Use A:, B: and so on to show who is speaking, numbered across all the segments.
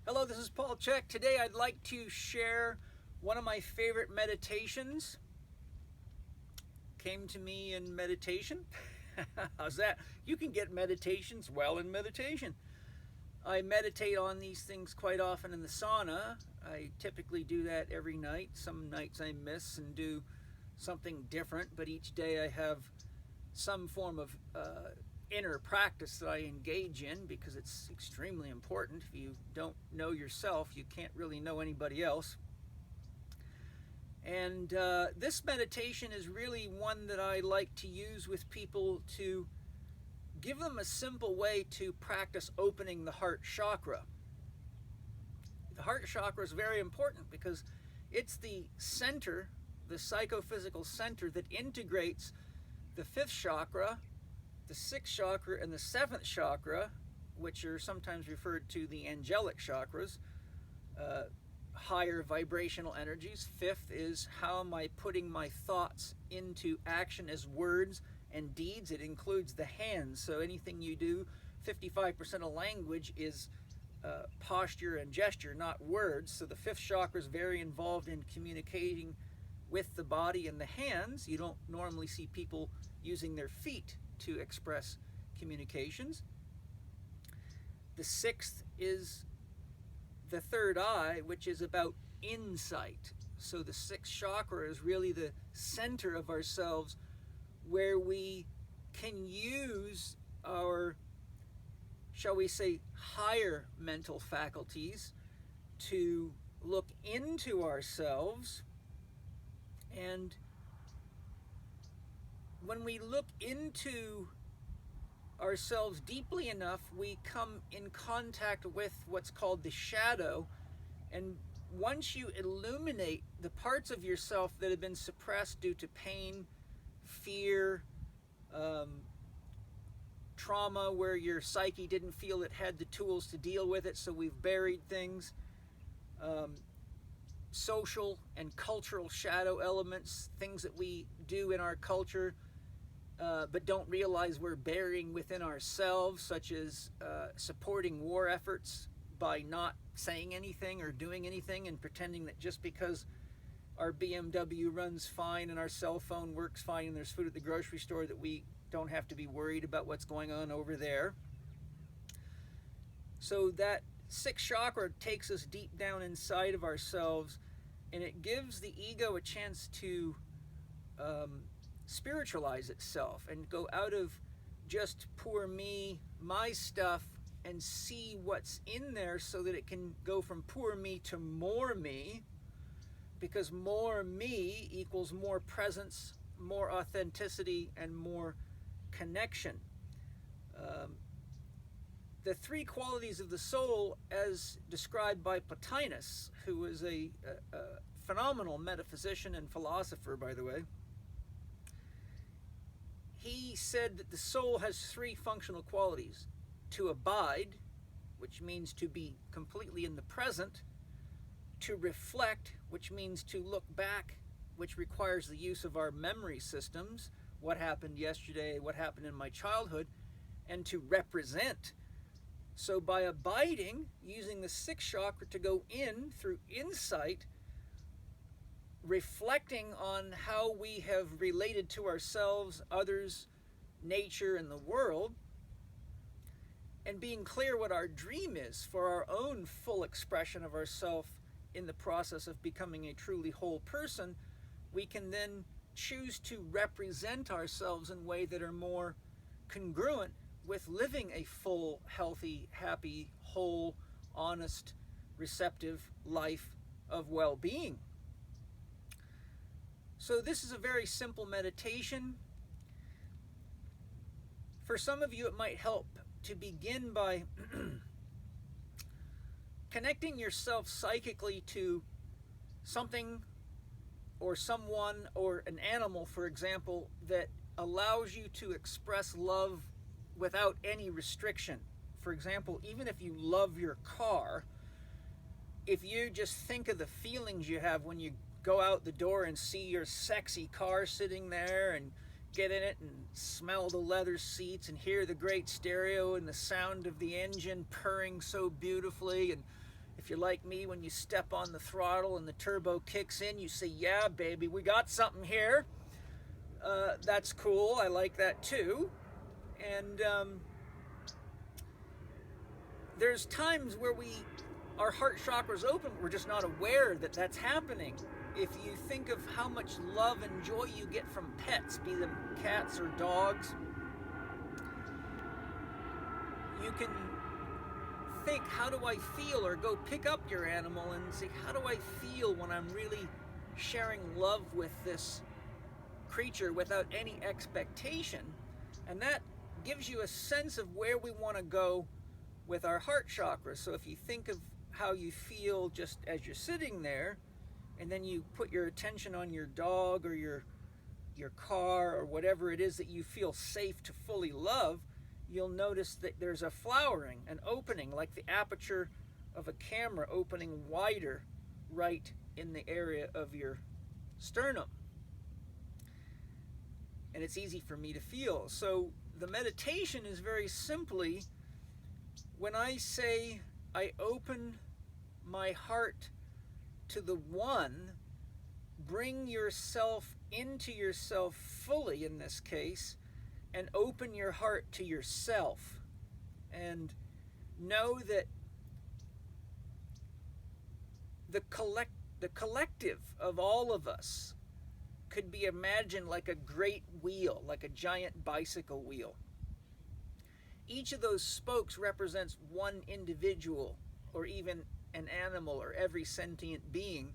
A: Hello, this is Paul Chek. Today I'd like to share one of my favorite meditations. Came to me in meditation. How's that? You can get meditations while in meditation. I meditate on these things quite often in the sauna. I typically do that every night. Some nights I miss and do something different, but each day I have some form of inner practice that I engage in because it's extremely important. If you don't know yourself, you can't really know anybody else. And this meditation is really one that I like to use with people to give them a simple way to practice opening the heart chakra. The heart chakra is very important because it's the center, the psychophysical center that integrates the fifth chakra, the sixth chakra, and the seventh chakra, which are sometimes referred to the angelic chakras, higher vibrational energies. Fifth is how am I putting my thoughts into action as words and deeds. It includes the hands, so anything you do, 55% of language is posture and gesture, not words. So the fifth chakra is very involved in communicating with the body and the hands. You don't normally see people using their feet to express communications. The sixth is the third eye, which is about insight. So the sixth chakra is really the center of ourselves where we can use our, shall we say, higher mental faculties to look into ourselves. And when we look into ourselves deeply enough, we come in contact with what's called the shadow. And once you illuminate the parts of yourself that have been suppressed due to pain, fear, trauma, where your psyche didn't feel it had the tools to deal with it, so we've buried things, social and cultural shadow elements, things that we do in our culture but don't realize we're burying within ourselves, such as supporting war efforts by not saying anything or doing anything and pretending that just because our BMW runs fine and our cell phone works fine and there's food at the grocery store that we don't have to be worried about what's going on over there. So that sixth chakra takes us deep down inside of ourselves, and it gives the ego a chance to spiritualize itself and go out of just poor me, my stuff, and see what's in there so that it can go from poor me to more me, because more me equals more presence, more authenticity, and more connection. The three qualities of the soul, as described by Plotinus, who was a phenomenal metaphysician and philosopher, by the way, he said that the soul has three functional qualities: to abide, which means to be completely in the present; to reflect, which means to look back, which requires the use of our memory systems, what happened yesterday, what happened in my childhood; and to represent. So by abiding, using the sixth chakra to go in through insight, reflecting on how we have related to ourselves, others, nature, and the world, and being clear what our dream is for our own full expression of ourself in the process of becoming a truly whole person, we can then choose to represent ourselves in ways that are more congruent with living a full, healthy, happy, whole, honest, receptive life of well-being. So this is a very simple meditation. For some of you, it might help to begin by connecting yourself psychically to something or someone or an animal, for example, that allows you to express love without any restriction. For example, even if you love your car, if you just think of the feelings you have when you go out the door and see your sexy car sitting there and get in it and smell the leather seats and hear the great stereo and the sound of the engine purring so beautifully, and If you're like me, when you step on the throttle and the turbo kicks in, you say, yeah, baby, we got something here. That's cool. I like that too. And there's times where our heart chakra's open, we're just not aware that that's happening. If you think of how much love and joy you get from pets, be them cats or dogs, you can think, how do I feel? Or go pick up your animal and say, how do I feel when I'm really sharing love with this creature without any expectation? And that gives you a sense of where we want to go with our heart chakra. So if you think of how you feel just as you're sitting there, and then you put your attention on your dog or your car or whatever it is that you feel safe to fully love, you'll notice that there's a flowering, an opening, like the aperture of a camera opening wider right in the area of your sternum. And it's easy for me to feel. So the meditation is very simply, when I say I open my heart to the one, bring yourself into yourself fully in this case, and open your heart to yourself. And know that the collective of all of us could be imagined like a great wheel, like a giant bicycle wheel. Each of those spokes represents one individual, or even an animal, or every sentient being.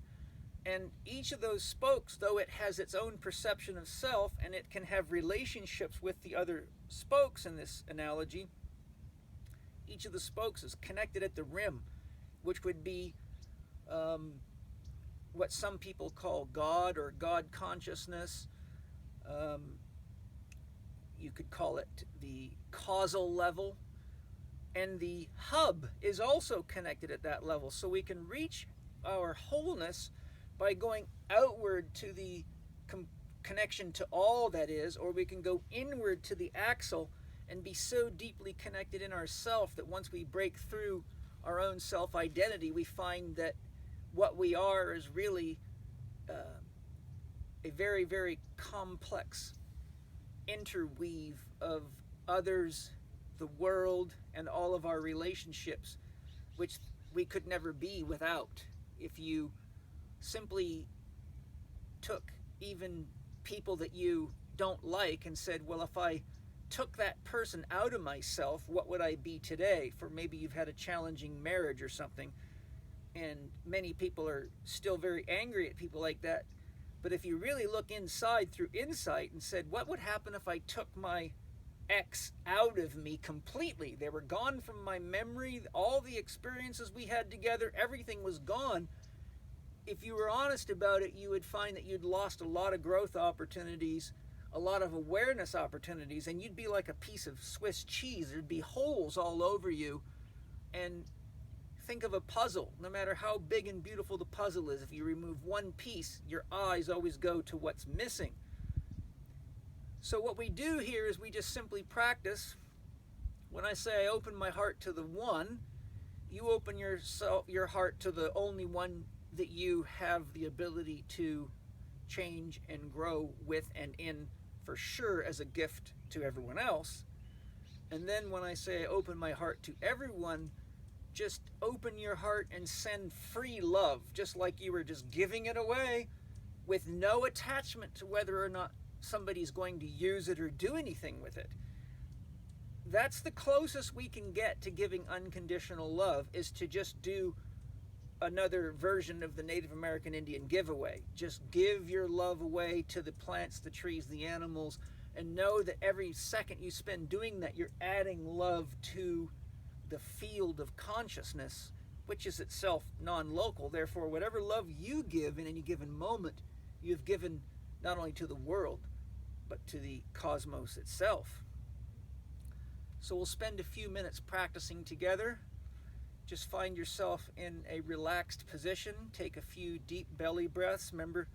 A: And each of those spokes, though it has its own perception of self, and it can have relationships with the other spokes in this analogy, each of the spokes is connected at the rim, which would be what some people call God or God consciousness. You could call it the causal level. And the hub is also connected at that level. So we can reach our wholeness by going outward to the connection to all that is, or we can go inward to the axle and be so deeply connected in ourself that once we break through our own self-identity, we find that what we are is really a very, very complex interweave of others, the world, and all of our relationships, which we could never be without. If you simply took even people that you don't like and said, well, if I took that person out of myself, what would I be today? For maybe you've had a challenging marriage or something, and many people are still very angry at people like that. But if you really look inside through insight and said, what would happen if I took my ex out of me completely? They were gone from my memory, all the experiences we had together, everything was gone. If you were honest about it, you would find that you'd lost a lot of growth opportunities, a lot of awareness opportunities, and you'd be like a piece of Swiss cheese. There'd be holes all over you. And think of a puzzle. No matter how big and beautiful the puzzle is, if you remove one piece, your eyes always go to what's missing. So what we do here is we just simply practice. When I say I open my heart to the one, you open your heart to the only one that you have the ability to change and grow with and in, for sure, as a gift to everyone else. And then when I say I open my heart to everyone, just open your heart and send free love, just like you were just giving it away, with no attachment to whether or not somebody's going to use it or do anything with it. That's the closest we can get to giving unconditional love, is to just do another version of the Native American Indian giveaway. Just give your love away to the plants, the trees, the animals, and know that every second you spend doing that, you're adding love to the field of consciousness, which is itself non-local. Therefore, whatever love you give in any given moment, you've given not only to the world, but to the cosmos itself. So we'll spend a few minutes practicing together. Just find yourself in a relaxed position. Take a few deep belly breaths. Remember,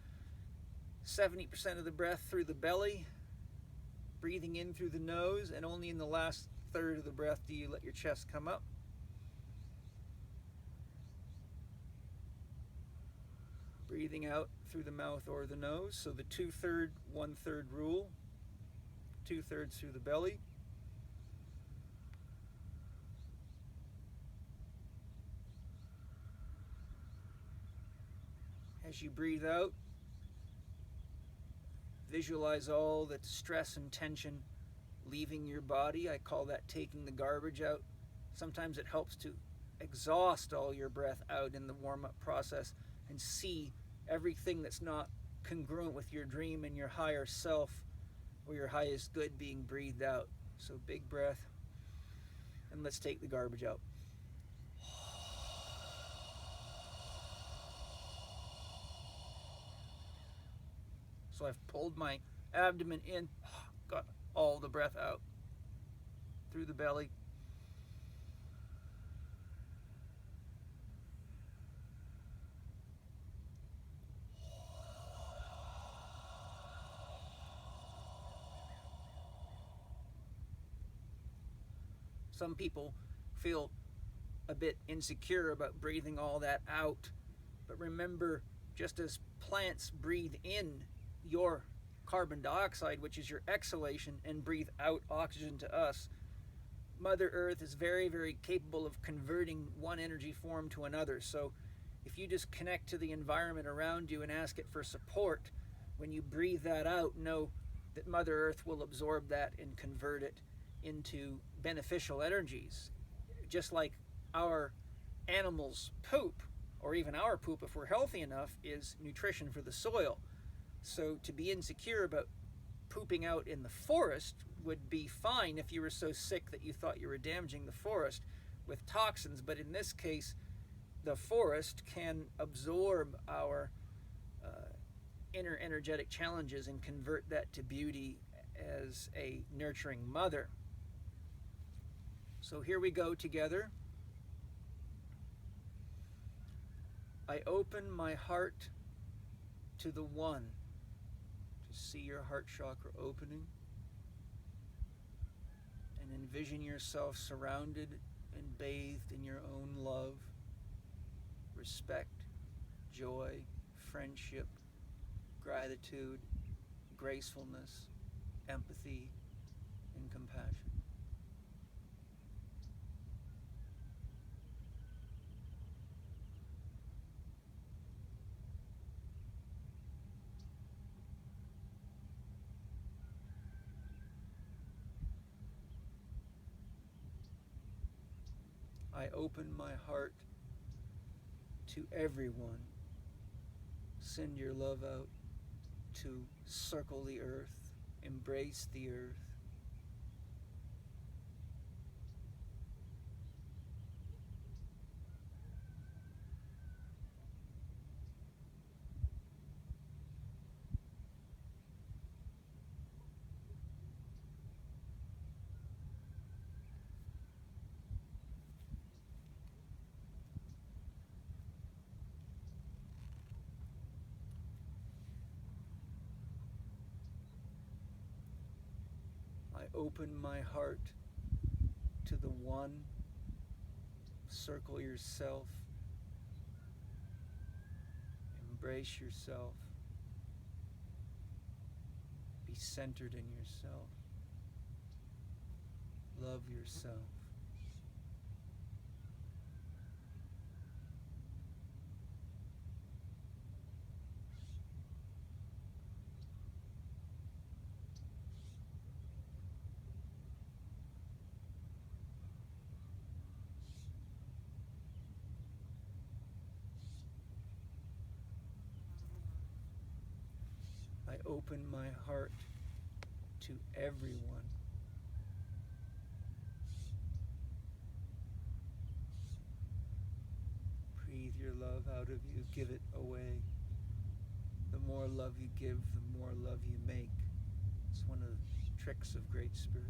A: 70% of the breath through the belly, breathing in through the nose, and only in the last third of the breath do you let your chest come up. Breathing out through the mouth or the nose. So the 2/3, 1/3 rule. 2/3 through the belly. As you breathe out, visualize all that stress and tension leaving your body. I call that taking the garbage out. Sometimes it helps to exhaust all your breath out in the warm-up process and see everything that's not congruent with your dream and your higher self or your highest good being breathed out. So big breath, and let's take the garbage out. So I've pulled my abdomen in, got all the breath out through the belly. Some people feel a bit insecure about breathing all that out, but remember, just as plants breathe in your carbon dioxide, which is your exhalation, and breathe out oxygen to us, Mother Earth is very, very capable of converting one energy form to another. So if you just connect to the environment around you and ask it for support, when you breathe that out, know that Mother Earth will absorb that and convert it into beneficial energies. Just like our animals' poop, or even our poop if we're healthy enough, is nutrition for the soil. So to be insecure about pooping out in the forest would be fine if you were so sick that you thought you were damaging the forest with toxins. But in this case, the forest can absorb our inner energetic challenges and convert that to beauty as a nurturing mother. So here we go together. I open my heart to the one. Just see your heart chakra opening and envision yourself surrounded and bathed in your own love, respect, joy, friendship, gratitude, gracefulness, empathy, and compassion. I open my heart to everyone. Send your love out to circle the earth, embrace the earth. I open my heart to the one. Circle yourself. Embrace yourself. Be centered in yourself. Love yourself. I open my heart to everyone. Breathe your love out of you, give it away. The more love you give, the more love you make. It's one of the tricks of Great Spirit.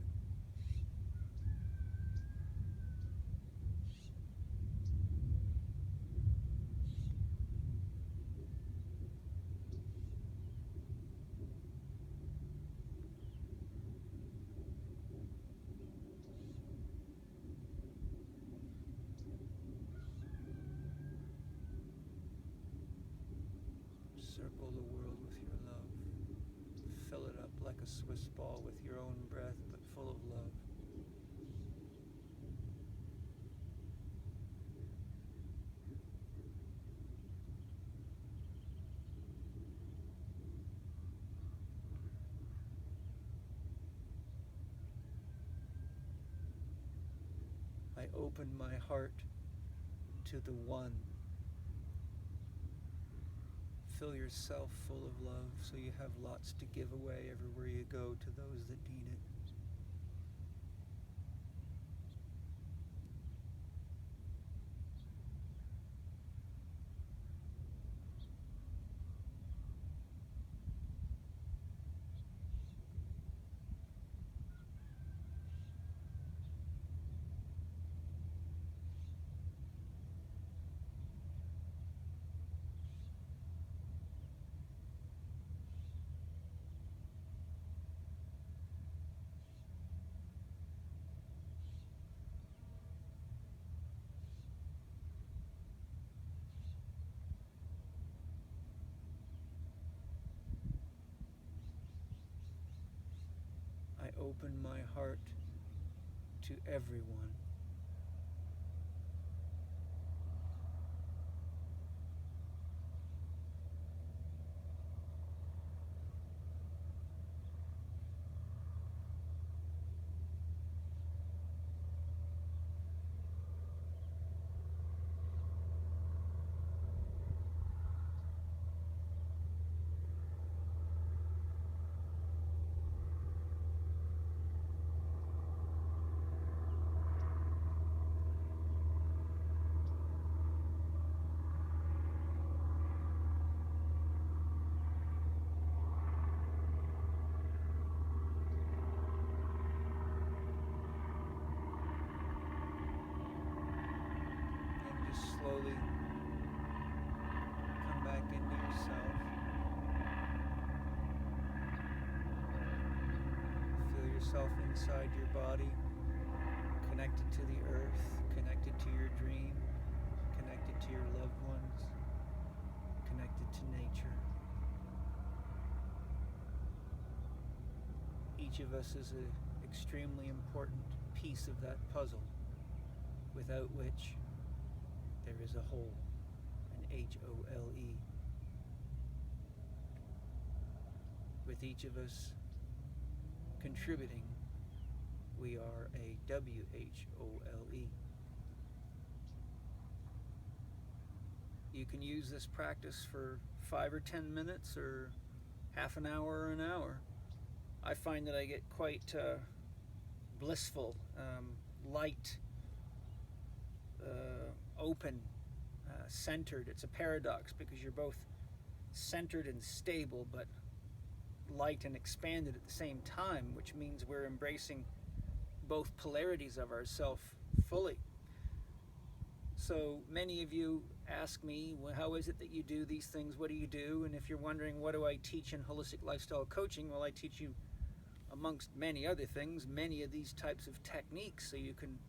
A: Encircle the world with your love. Fill it up like a Swiss ball with your own breath, but full of love. I open my heart to the one. Fill yourself full of love so you have lots to give away everywhere you go to those that need it. I open my heart to everyone. And just slowly come back into yourself. Feel yourself inside your body, connected to the earth, connected to your dream, connected to your loved ones, connected to nature. Each of us is an extremely important piece of that puzzle, without which there is a hole, an H-O-L-E. With each of us contributing, we are a W-H-O-L-E. You can use this practice for 5 or 10 minutes or half an hour or an hour. I find that I get quite blissful, light, open, centered. It's a paradox because you're both centered and stable, but light and expanded at the same time, which means we're embracing both polarities of ourself fully. So many of you ask me, well, how is it that you do these things? What do you do? And if you're wondering, what do I teach in holistic lifestyle coaching? Well, I teach you, amongst many other things, many of these types of techniques so you can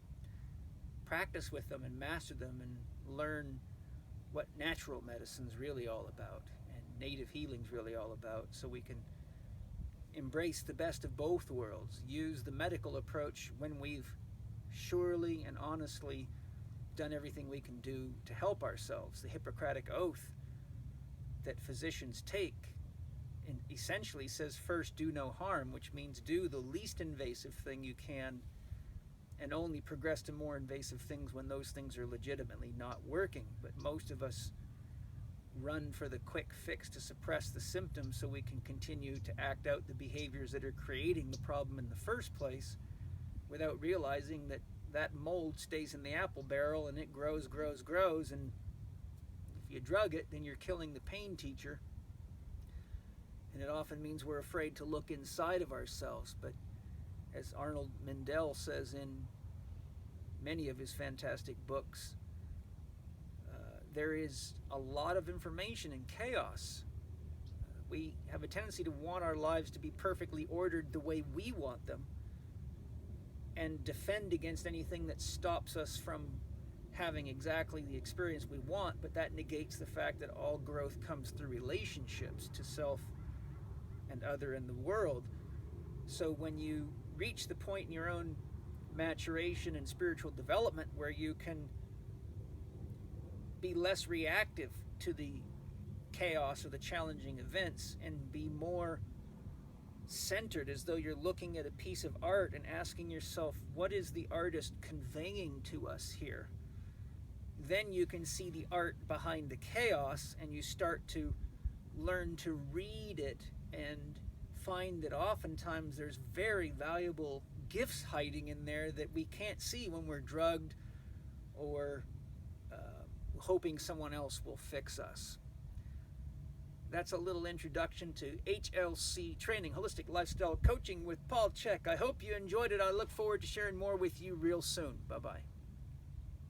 A: practice with them and master them and learn what natural medicine's really all about and native healing's really all about, so we can embrace the best of both worlds, use the medical approach when we've surely and honestly done everything we can do to help ourselves. The Hippocratic Oath that physicians take and essentially says, first, do no harm, which means do the least invasive thing you can and only progress to more invasive things when those things are legitimately not working. But most of us run for the quick fix to suppress the symptoms so we can continue to act out the behaviors that are creating the problem in the first place, without realizing that that mold stays in the apple barrel and it grows, and if you drug it, then you're killing the pain teacher. And it often means we're afraid to look inside of ourselves. But as Arnold Mindell says in many of his fantastic books, there is a lot of information in chaos. We have a tendency to want our lives to be perfectly ordered the way we want them, and defend against anything that stops us from having exactly the experience we want, but that negates the fact that all growth comes through relationships to self and other in the world. So when you reach the point in your own maturation and spiritual development where you can be less reactive to the chaos or the challenging events and be more centered, as though you're looking at a piece of art and asking yourself, what is the artist conveying to us here? Then you can see the art behind the chaos, and you start to learn to read it and find that oftentimes there's very valuable gifts hiding in there that we can't see when we're drugged or hoping someone else will fix us. That's a little introduction to HLC training, Holistic Lifestyle Coaching with Paul Chek. I hope you enjoyed it. I look forward to sharing more with you real soon. Bye-bye.